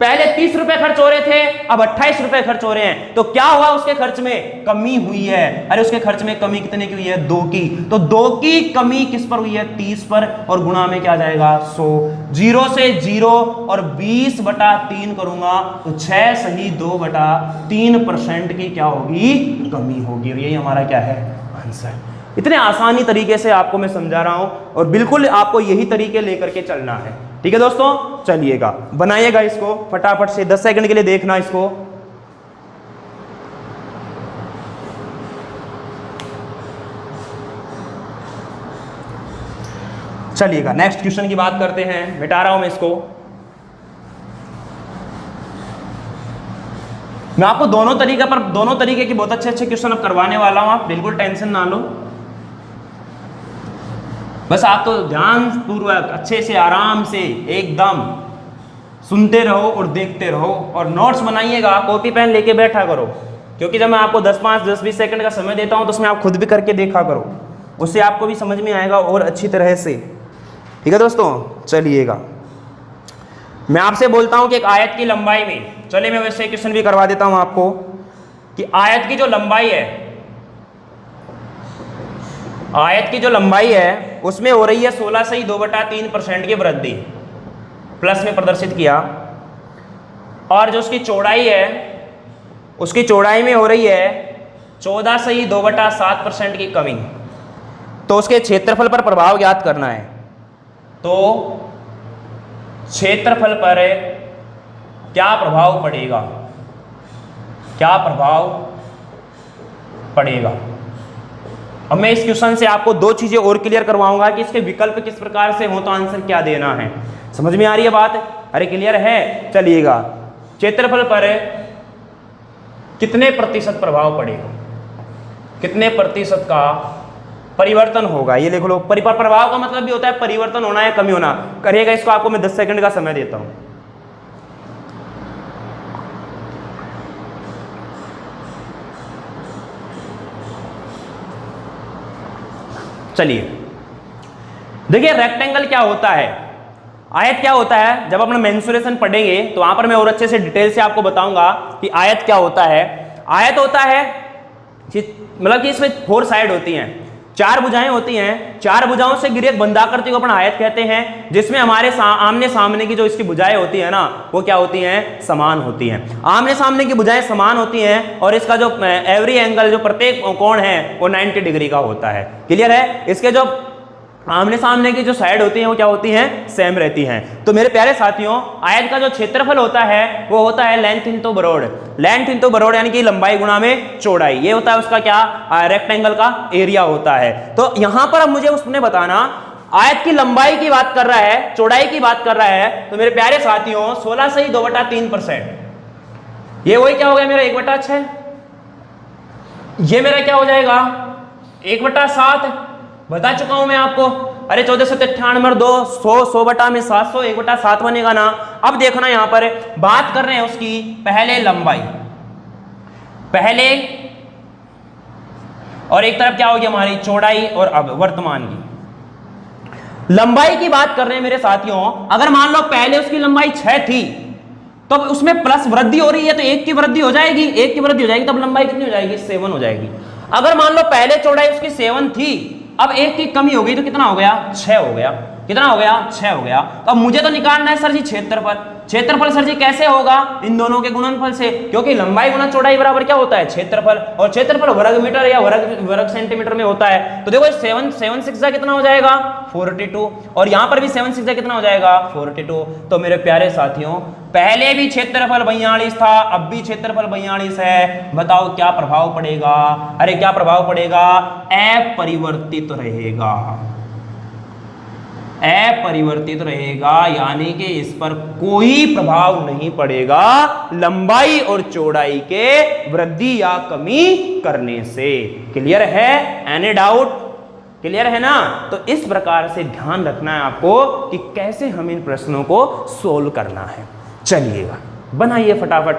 पहले 30 रुपए खर्च हो रहे थे, अब 28 रुपए खर्च हो रहे हैं। तो क्या हुआ? उसके खर्च में कमी हुई है। अरे उसके खर्च में कमी कितने की हुई है? 2 की। तो 2 की कमी किस पर हुई है? 30 पर, और गुणा में क्या जाएगा? 100। 0 से 0 और 20/3 करूंगा तो 6 सही 2/3% की क्या होगी? कमी होगी। और यही हमारा क्या है? आंसर। इतने आसानी तरीके से आपको मैं समझा रहा हूं और बिल्कुल आपको यही तरीके लेकर के चलना है। ठीक है दोस्तों, चलिएगा बनाइएगा इसको फटाफट से, 10 सेकंड के लिए देखना इसको। चलिएगा नेक्स्ट क्वेश्चन की बात करते हैं। मिटा रहा हूं मैं इसको। मैं आपको दोनों तरीके की बहुत अच्छे क्वेश्चन अब करवाने वाला हूं, आप बिल्कुल टेंशन ना लो। बस आप तो ध्यान पूर्वक अच्छे से आराम से एकदम सुनते रहो और देखते रहो और नोट्स बनाइएगा, कॉपी पेन लेके बैठा करो। क्योंकि जब मैं आपको 10-20 सेकंड का समय देता हूं तो उसमें आप खुद भी करके देखा करो, उससे आपको भी समझ में आएगा और अच्छी तरह से। ठीक है दोस्तों, चलिएगा मैं आपसे बोलता हूं कि एक आयत की लंबाई में, चलिए मैं वैसे क्वेश्चन भी करवा देता हूं आपको कि आयत की जो लंबाई है उसमें हो रही है 16 से ही 2/3% की वृद्धि, प्लस में प्रदर्शित किया। और जो उसकी चौड़ाई है, उसकी चौड़ाई में हो रही है 14 से ही 2/7% की कमी। तो उसके क्षेत्रफल पर प्रभाव ज्ञात करना है। तो क्षेत्रफल पर क्या प्रभाव पड़ेगा? क्या प्रभाव पड़ेगा? अब मैं इस क्वेश्चन से आपको 2 चीजें और क्लियर करवाऊंगा कि इसके विकल्प किस प्रकार से हो तो आंसर क्या देना है। समझ में आ रही है बात? अरे क्लियर है? चलिएगा, क्षेत्रफल पर कितने प्रतिशत प्रभाव पड़ेगा, कितने प्रतिशत का परिवर्तन होगा, ये लिख लो। प्रभाव का मतलब भी होता है परिवर्तन होना या कमी होना। करिएगा इसको, आपको मैं 10 सेकंड का समय देता हूं। चलिए देखिए, रेक्टेंगल क्या होता है, आयत क्या होता है, जब अपना मेंसुरेशन पढ़ेंगे तो वहां पर मैं और अच्छे से डिटेल से आपको बताऊंगा कि आयत क्या होता है। आयत होता है मतलब कि इसमें 4 साइड होती हैं, चार भुजाएं होती हैं, चार भुजाओं से घिरी एक बंधाकृति को अपन आयत कहते हैं, जिसमें हमारे आमने सामने की जो इसकी भुजाएं होती है ना, वो क्या होती हैं, समान होती हैं। आमने सामने की भुजाएं समान होती हैं और इसका जो एवरी एंगल, जो प्रत्येक कोण है वो 90 डिग्री का होता है। क्लियर है? इसके जो आमने सामने की जो साइड होती हैं वो क्या होती हैं, सेम रहती हैं। तो मेरे प्यारे साथियों, आयत का जो क्षेत्रफल होता है वो होता है length into broad. Length into broad यानी कि लंबाई गुणा में चौड़ाई, ये होता है उसका क्या, रेक्टेंगल का एरिया होता है। तो यहां पर अब मुझे उसने बताना, आयत की लंबाई की बात कर रहा है, चौड़ाई की बात कर रहा है। तो मेरे प्यारे साथियों 16 से ही 2/3%, ये वही क्या हो गया मेरा 1/6, ये मेरा क्या हो जाएगा 1/7। बता चुका हूं मैं आपको। अरे 14 से 98 और 2 100 बटा में 700, 1/7 बनेगा ना। अब देखना यहां पर बात कर रहे हैं उसकी पहले लंबाई, पहले, और एक तरफ क्या होगी हमारी चौड़ाई, और अब वर्तमान की लंबाई की बात कर रहे हैं मेरे साथियों। अगर मान लो पहले उसकी लंबाई 6 थी, तो उसमें प्लस वृद्धि हो रही है तो 1 की वृद्धि हो जाएगी, 1 की वृद्धि हो जाएगी, तब लंबाई कितनी हो जाएगी, 7 हो जाएगी। अगर मान लो पहले चौड़ाई उसकी 7 थी, अब 1 की कमी हो गई तो कितना हो गया, 6 हो गया। कितना हो गया, 6 हो गया। तो अब मुझे तो निकालना है सर जी क्षेत्रफल। क्षेत्रफल सर जी कैसे होगा, इन दोनों के गुणनफल से, क्योंकि लंबाई गुना चौड़ाई बराबर क्या होता है, क्षेत्रफल, और क्षेत्रफल वर्ग मीटर या वर्ग सेंटीमीटर में होता है। तो देखो 7 6 कितना हो जाएगा 42, और यहां पर भी 7 6 कितना हो जाएगा 42। तो मेरे प्यारे साथियों, पहले भी क्षेत्रफल 42 था, अब भी क्षेत्रफल 42 है। बताओ क्या प्रभाव पड़ेगा, अरे क्या प्रभाव पड़ेगा, अपरिवर्तित रहेगा, अपरिवर्तित रहेगा, यानी कि इस पर कोई प्रभाव नहीं पड़ेगा लंबाई और चौड़ाई के वृद्धि या कमी करने से। क्लियर है? Any doubt? क्लियर है ना? तो इस प्रकार से ध्यान रखना है आपको कि कैसे हम इन प्रश्नों को सोल्व करना है। चलिएगा बनाइए फटाफट।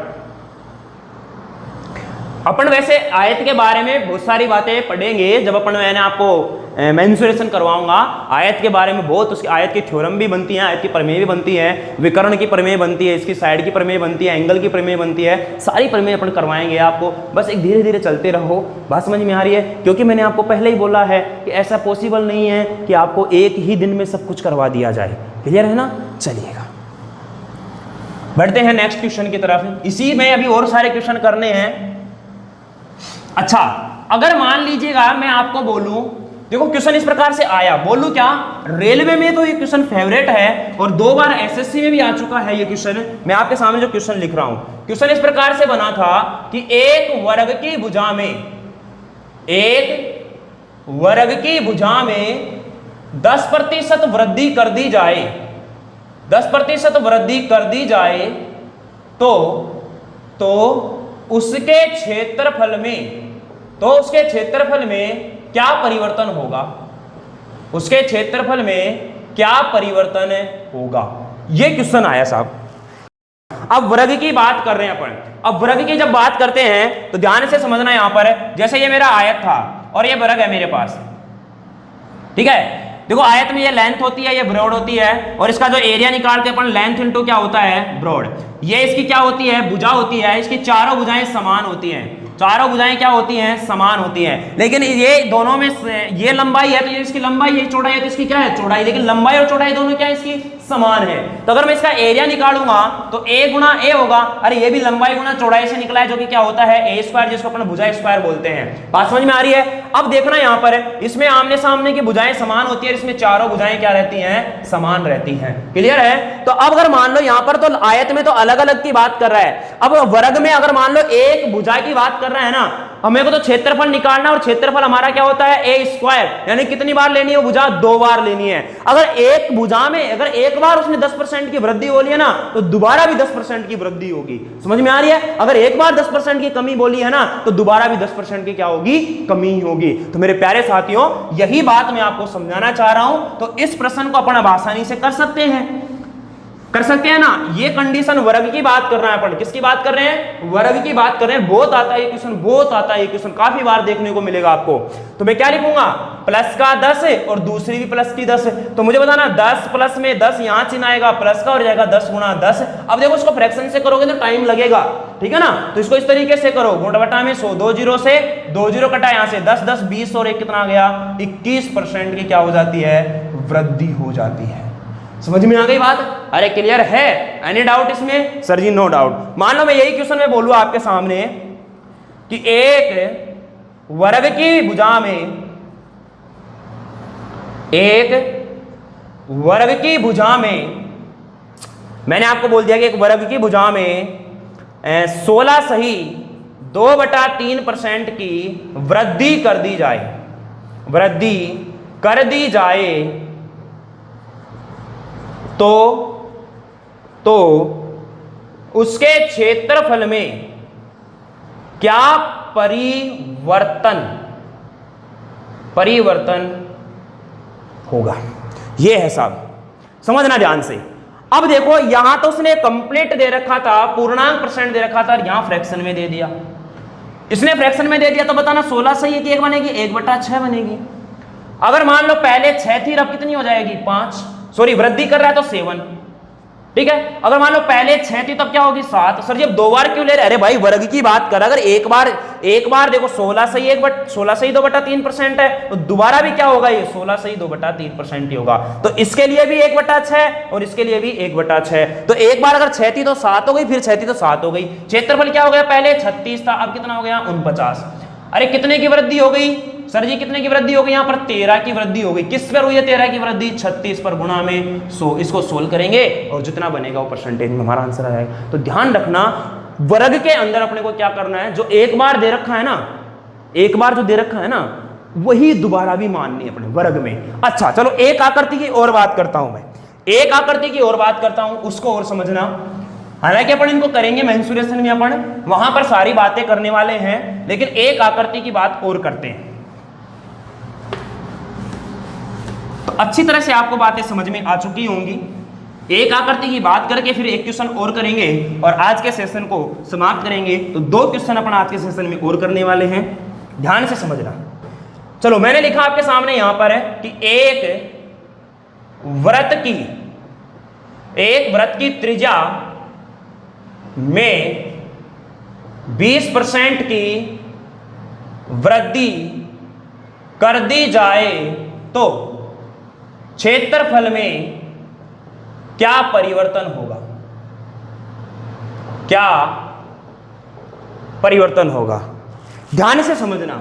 अपन वैसे आयत के बारे में बहुत सारी बातें पढ़ेंगे जब अपन, मैंने आपको मेंसुरेशन करवाऊंगा आयत के बारे में। बहुत उसकी आयत की थ्योरम भी बनती है, आयत की प्रमेय भी बनती है, विकर्ण की प्रमेय बनती है, इसकी साइड की प्रमेय बनती है, एंगल की प्रमेय बनती है, सारी प्रमेय अपन करवाएंगे आपको। बस एक धीरे धीरे चलते रहो। बात समझ में आ रही है? क्योंकि मैंने आपको पहले ही बोला है कि ऐसा पॉसिबल नहीं है कि आपको एक ही दिन में सब कुछ करवा दिया जाए। क्लियर है ना? चलिएगा बढ़ते हैं नेक्स्ट क्वेश्चन की तरफ। इसी में अभी और सारे क्वेश्चन करने हैं। अच्छा, अगर मान लीजिएगा मैं आपको बोलूं, देखो क्वेश्चन इस प्रकार से आया, बोलूं क्या, रेलवे में तो ये क्वेश्चन फेवरेट है और 2 बार एसएससी में भी आ चुका है ये क्वेश्चन। मैं आपके सामने जो क्वेश्चन लिख रहा हूं, क्वेश्चन इस प्रकार से बना था कि एक वर्ग की भुजा में 10% वृद्धि कर दी जाए, 10% वृद्धि कर दी जाए तो उसके क्षेत्रफल में क्या परिवर्तन होगा, उसके क्षेत्रफल में क्या परिवर्तन होगा। ये क्वेश्चन आया साहब। अब वर्ग की बात कर रहे हैं अपन। अब वर्ग की जब बात करते हैं तो ध्यान से समझना, यहां पर जैसे ये मेरा आयत था और ये वर्ग है मेरे पास, ठीक है। देखो आयत में ये लेंथ होती है, ये ब्रॉड होती है, और इसका जो एरिया निकालते हैं अपन, लेंथ इनटू क्या होता है, ब्रॉड। ये इसकी क्या होती है, भुजा होती है। इसकी चारों भुजाएं समान होती हैं, चारों भुजाएं क्या होती हैं, समान होती हैं। लेकिन ये दोनों में ये लंबाई है तो ये इसकी लंबाई, ये चौड़ाई है तो इसकी क्या है, चौड़ाई। लेकिन लंबाई और चौड़ाई दोनों क्या है, इसकी समान है। तो अगर मैं इसका एरिया निकालूंगा तो a गुना a होगा। अरे ये भी लंबाई गुना चौड़ाई से निकला है, जो कि क्या होता है a स्क्वायर, जिसको अपन भुजा स्क्वायर बोलते हैं। बात समझ में आ रही है? अब देखना यहां पर इसमें आमने सामने की भुजाएं समान होती है, इसमें चारों भुजाएं क्या रहती हैं, समान रहती हैं। क्लियर है? तो अब अगर मान लो यहां पर तो आयत में तो अलग अलग की बात कर रहा है, अब वर्ग में अगर मान लो एक भुजा की बात कर रहा है ना, हमें को तो क्षेत्रफल निकालना, और क्षेत्रफल हमारा क्या होता है, a स्क्वायर, यानी कितनी बार लेनी है भुजा, 2 बार लेनी है। अगर एक भुजा में अगर एक बार उसने 10% की वृद्धि बोली है ना, तो दोबारा भी 10% की वृद्धि होगी। समझ में आ रही है? अगर एक बार 10% की कमी बोली है ना, तो दोबारा भी 10% की क्या होगी, कमी होगी। तो मेरे प्यारे साथियों, यही बात मैं आपको समझाना चाह रहा हूं। तो इस प्रश्न को अपन अब आसानी से कर सकते हैं ना। ये कंडीशन वर्ग की बात कर रहे हैं अपन, किसकी बात कर रहे हैं, वर्ग की बात कर रहे हैं। बहुत आता है ये क्वेश्चन, बहुत आता है ये क्वेश्चन, काफी बार देखने को मिलेगा आपको। तो मैं क्या लिखूंगा, प्लस का 10 है और दूसरी भी प्लस की 10 है, तो मुझे बताना 10 प्लस में 10 यहां चिन्ह आएगा प्लस का और जाएगा 10 गुणा 10। अब देखो इसको फ्रैक्शन से करोगे तो टाइम लगेगा, ठीक है ना, तो इसको इस तरीके से करो, गुणा बटा में 100, 2 जीरो से 2 जीरो कटा, यहां से 10 10 20 और 1 कितना आ गया 21% की क्या हो जाती है, वृद्धि हो जाती है। समझ में आ गई बात? अरे क्लियर है? एनी डाउट इसमें? सर जी नो डाउट। मान लो मैं यही क्वेश्चन में बोलूं आपके सामने कि एक वर्ग की भुजा में, एक वर्ग की भुजा में, मैंने आपको बोल दिया कि एक वर्ग की भुजा में 16 सही 2/3% की वृद्धि कर दी जाए, वृद्धि कर दी जाए तो उसके क्षेत्रफल में क्या परिवर्तन होगा। ये है साहब, समझना ध्यान से। अब देखो यहां तो उसने कंप्लीट दे रखा था, पूर्णांक परसेंट दे रखा था, और यहां फ्रैक्शन में दे दिया। इसने फ्रैक्शन में दे दिया तो बताना 16 सही है कि 1 बनेगी, 1/6 बनेगी। अगर मान लो पहले 6 थी, अब कितनी हो जाएगी 5, सॉरी वृद्धि कर रहा है तो 7, ठीक है। अगर मान लो पहले 6 थी तब क्या होगी 7। सर जी अब 2 बार क्यों ले रहे? अरे भाई वर्ग की बात कर, अगर एक बार देखो 16 सही 2/3% है, तो दोबारा भी क्या होगा, ये 16 सही 2/3% ही होगा। तो इसके लिए भी 1/6 और इसके लिए भी 1/6। तो एक बार अगर 6 थी तो 7 हो गई, फिर 6 थी तो 7 हो गई। क्षेत्रफल क्या हो गया, पहले 36 था, अब कितना हो गया 49। अरे कितने की वृद्धि हो गई सर जी, कितने की वृद्धि हो गई? यहां पर 13 की वृद्धि हो गई। किस पर हुई है 13 की वृद्धि? 36 पर गुणा में 100। इसको सोल्व करेंगे और जितना बनेगा वो परसेंटेज में हमारा आंसर आ जाएगा। तो ध्यान रखना वर्ग के अंदर अपने को क्या करना है, जो एक बार दे रखा है ना, एक बार जो दे रखा है ना, वही दोबारा भी माननी है अपने वर्ग में। अच्छा चलो एक आकृति की और बात करता हूं मैं, एक आकृति की और बात करता हूं, उसको और समझना। हालांकि अपन इनको करेंगे मेंसुरेशन में, अपन वहां पर सारी बातें करने वाले हैं, लेकिन एक आकृति की बात और करते हैं तो अच्छी तरह से आपको बातें समझ में आ चुकी होंगी। एक आकृति की बात करके फिर एक क्वेश्चन और करेंगे और आज के सेशन को समाप्त करेंगे। तो 2 क्वेश्चन अपन आज के सेशन में और करने वाले हैं, ध्यान से समझना। चलो मैंने लिखा आपके सामने यहां पर है कि एक वृत्त की त्रिज्या में 20% की वृद्धि कर दी जाए तो क्षेत्रफल में क्या परिवर्तन होगा, क्या परिवर्तन होगा। ध्यान से समझना,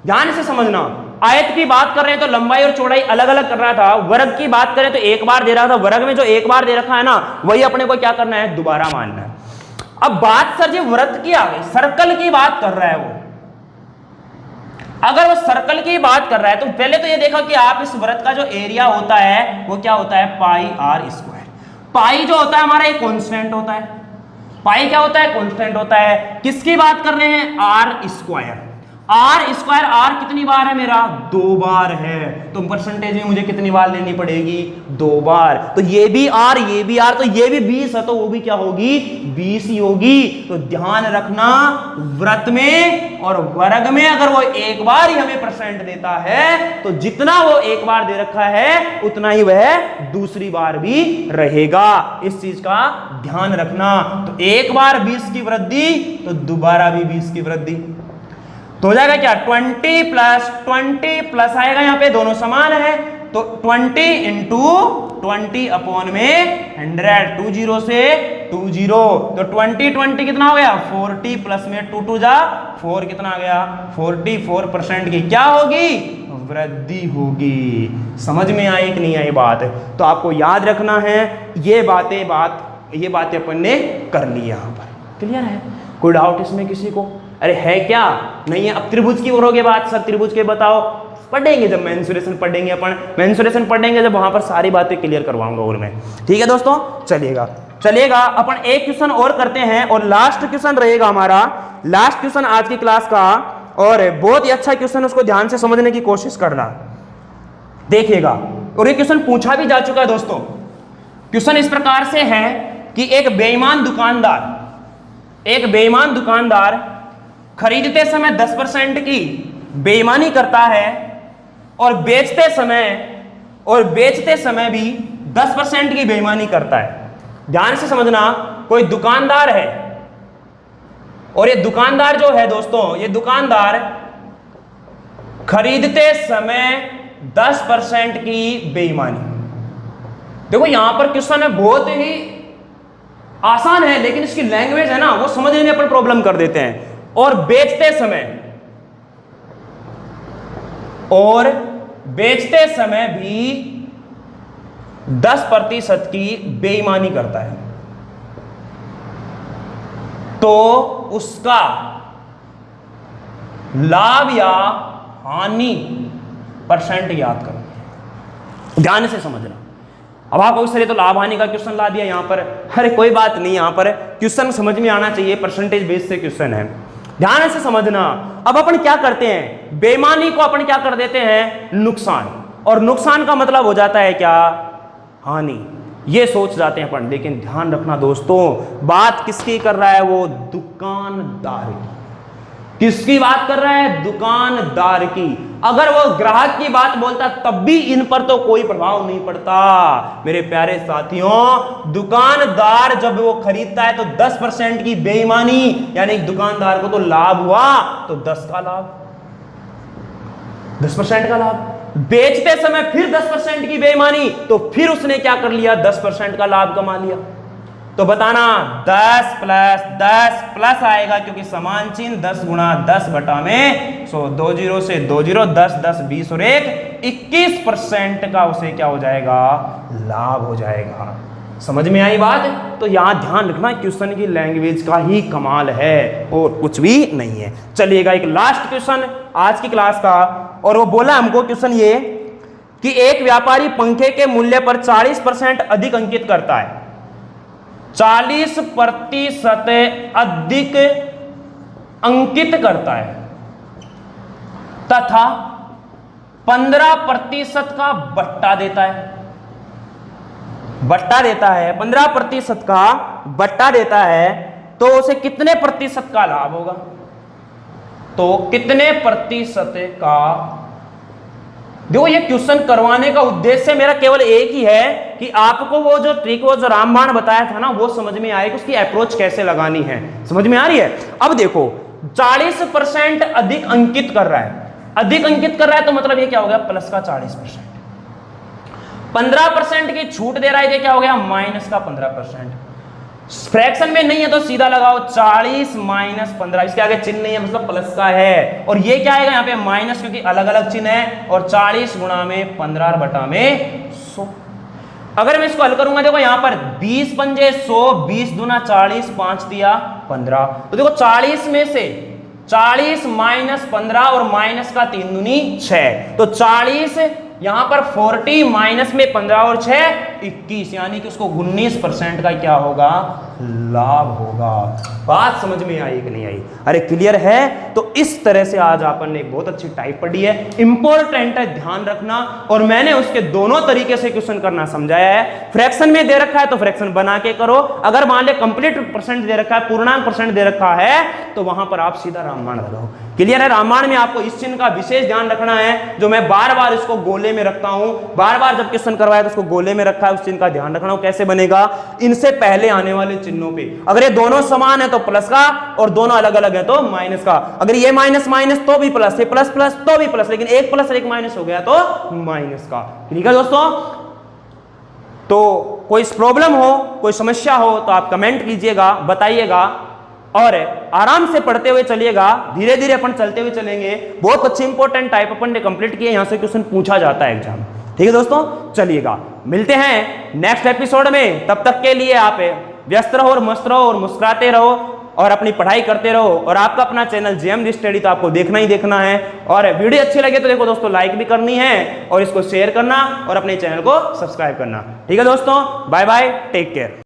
ध्यान से समझना। आयत की बात कर रहे हैं तो लंबाई और चौड़ाई अलग अलग कर रहा था, वर्ग की बात करें तो एक बार दे रहा था, वर्ग में जो एक बार दे रखा है ना, वही अपने को क्या करना है, दोबारा मानना है। अब बात सर जी वृत्त की आ गई, सर्कल की बात कर रहा है वो। अगर वो सर्कल की बात कर रहा है तो पहले तो ये देखा कि आप इस वृत्त का जो एरिया होता है वो क्या होता है, पाई आर स्क्वायर। पाई जो होता है हमारा एक कांस्टेंट होता है, पाई क्या होता है, कांस्टेंट होता है। किसकी बात कर रहे हैं, r square. R square, r कितनी बार है मेरा, 2 बार है, तो परसेंटेज में मुझे कितनी बार लेनी पड़ेगी, 2 बार। तो ये भी आर, ये भी आर, तो ये भी 20 है, तो वो भी क्या होगी, 20 ही होगी। तो ध्यान रखना वृत्त में और वर्ग में अगर वो एक बार ही हमें परसेंट देता है तो जितना वो एक बार दे रखा है उतना ही वह दूसरी बार भी रहेगा। इस चीज का ध्यान रखना। तो एक बार 20 की वृद्धि तो दोबारा भी 20 की वृद्धि, तो हो जाएगा क्या 20 प्लस आएगा, यहां पे दोनों समान है, तो 20 इंटू 20 अपॉन में 100, 2 0 से 2 0, तो 20 कितना हो गया 40, प्लस में 2 2 जा 4, कितना आ गया 44% की क्या होगी, वृद्धि होगी। समझ में आई कि नहीं आई बात? तो आपको याद रखना है ये बातें अपन ने कर ली यहां पर। क्लियर है? कोई डाउट इसमें किसी को? अरे है क्या? नहीं है। अब त्रिभुज की ओर हो गई बात, सर त्रिभुज के बताओ, पढ़ेंगे जब मेंसुरेशन पढ़ेंगे अपन, मेंसुरेशन पढ़ेंगे जब वहां पर सारी बातें क्लियर करवाऊंगा और मैं। ठीक है दोस्तों, चलिएगा अपन एक क्वेश्चन और करते हैं और लास्ट क्वेश्चन रहेगा हमारा, लास्ट क्वेश्चन आज की क्लास का, और बहुत ही अच्छा क्वेश्चन, उसको ध्यान से समझने की कोशिश करना, देखिएगा। और ये क्वेश्चन पूछा भी जा चुका है दोस्तों। क्वेश्चन इस प्रकार से है कि एक बेईमान दुकानदार खरीदते समय 10% की बेईमानी करता है और बेचते समय भी 10% की बेईमानी करता है। ध्यान से समझना, कोई दुकानदार है और ये दुकानदार जो है दोस्तों, ये दुकानदार खरीदते समय 10% की बेईमानी। देखो यहां पर क्वेश्चन है बहुत ही आसान है, लेकिन इसकी लैंग्वेज है ना, वो समझने में अपन प्रॉब्लम कर देते हैं। और बेचते समय भी 10% की बेईमानी करता है, तो उसका लाभ या हानि परसेंट याद करो। ध्यान से समझना। अब आपको इस तरह तो लाभ हानि का क्वेश्चन ला दिया यहां पर, अरे कोई बात नहीं, यहां पर क्वेश्चन समझ में आना चाहिए, परसेंटेज बेस से क्वेश्चन है, ध्यान से समझना। अब अपन क्या करते हैं, बेईमानी को अपन क्या कर देते हैं, नुकसान, और नुकसान का मतलब हो जाता है क्या, हानि, ये सोच जाते हैं अपन। लेकिन ध्यान रखना दोस्तों, बात किसकी कर रहा है, वो दुकानदार की। किसकी बात कर रहा है, दुकानदार की। अगर वो ग्राहक की बात बोलता तब भी इन पर तो कोई प्रभाव नहीं पड़ता। मेरे प्यारे साथियों, दुकानदार जब वो खरीदता है तो 10% की बेईमानी, यानी दुकानदार को तो लाभ हुआ तो 10% का लाभ। बेचते समय फिर 10% की बेईमानी, तो फिर उसने क्या कर लिया, 10% का लाभ कमा लिया। तो बताना 10 प्लस 10 प्लस आएगा, क्योंकि समान चिन्ह 10 गुणा 10 बटा में 100, 2 जीरो से 2 जीरो, 10 10 20 और 1 21% का उसे क्या हो जाएगा, लाभ हो जाएगा। समझ में आई बात? तो यहां ध्यान रखना, क्वेश्चन की लैंग्वेज का ही कमाल है और कुछ भी नहीं है। चलिएगा एक लास्ट क्वेश्चन आज की क्लास का, और वो बोला हमको क्वेश्चन ये कि एक व्यापारी पंखे के मूल्य पर 40% अधिक अंकित करता है, 40% अधिक अंकित करता है तथा 15% का बट्टा देता है। 15% का बट्टा देता है, तो उसे कितने प्रतिशत का लाभ होगा? तो कितने प्रतिशत का, देखो ये क्वेश्चन करवाने का उद्देश्य मेरा केवल एक ही है कि आपको वो जो ट्रिक, वो जो रामबाण बताया था ना, वो समझ में आए कि उसकी अप्रोच कैसे लगानी है। समझ में आ रही है? अब देखो 40% अधिक अंकित कर रहा है, अधिक अंकित कर रहा है तो मतलब ये क्या हो गया, प्लस का 40%। 15% की छूट दे रहा है, ये क्या हो गया, माइनस का 15%। फ्रैक्शन में नहीं है तो सीधा लगाओ 40 माइनस 15, इसके आगे चिन्ह नहीं है मतलब प्लस का है, और ये क्या आएगा यहाँ पे माइनस, क्योंकि अलग अलग चिन्ह है, और 40 गुणा में 15 बटा में 100। अगर मैं इसको हल करूंगा, देखो यहाँ पर 20 पंजे 100, 20 दूना 40, 5 दिया 15, तो देखो 40 में से 40 माइनस 15 और माइनस का 3 दूनी 6, तो 40 यहां पर 40 माइनस में 15 और 6 21, यानी कि उसको 19% का क्या होगा, लाभ होगा। बात समझ में आई कि नहीं आई? अरे क्लियर है? तो इस तरह से आज आपन ने एक बहुत अच्छी टाइप पढ़ी है, इंपॉर्टेंट है, ध्यान रखना। और मैंने उसके दोनों तरीके से क्वेश्चन करना समझाया है। फ्रैक्शन में दे रखा है तो फ्रैक्शन बना के करो, अगर मान ले कंप्लीट परसेंट दे रखा है, पूर्णांक परसेंट दे रखा है, तो वहां पर आप सीधा रामबाण लगाओ। क्लियर है? रामबाण में आपको इस चिन्ह का विशेष ध्यान रखना है, जो मैं बार बार इसको गोले में रखता हूं, बार बार जब क्वेश्चन करवाया तो उसको गोले में रखा है, उस चिन्ह का ध्यान रखना। कैसे बनेगा, इनसे पहले आने वाले चिन्हों पे अगर ये दोनों समान है तो प्लस का, और दोनों अलग अलग है तो माइनस का। अगर ये माइनस माइनस तो भी प्लस, ये प्लस प्लस तो भी प्लस, लेकिन एक प्लस और एक माइनस हो गया तो माइनस का। ठीक है दोस्तों? तो कोई प्रॉब्लम हो, कोई समस्या हो तो आप कमेंट कीजिएगा, बताइएगा, और आराम से पढ़ते हुए चलिएगा, धीरे धीरे अपन चलते हुए चलेंगे। बहुत अच्छे इंपॉर्टेंट टाइप अपन ने कंप्लीट किए, यहां से क्वेश्चन पूछा जाता है एग्जाम। ठीक है दोस्तों? चलिएगा, मिलते हैं नेक्स्ट एपिसोड में। तब तक के लिए आप व्यस्त रहो और मस्त रहो और मुस्कुराते रहो और अपनी पढ़ाई करते रहो। और आपका अपना चैनल जेएमडी स्टडी तो आपको देखना ही देखना है, और वीडियो अच्छी लगे तो देखो दोस्तों लाइक भी करनी है, और इसको शेयर करना और अपने चैनल को सब्सक्राइब करना। ठीक है दोस्तों? Bye bye, take care.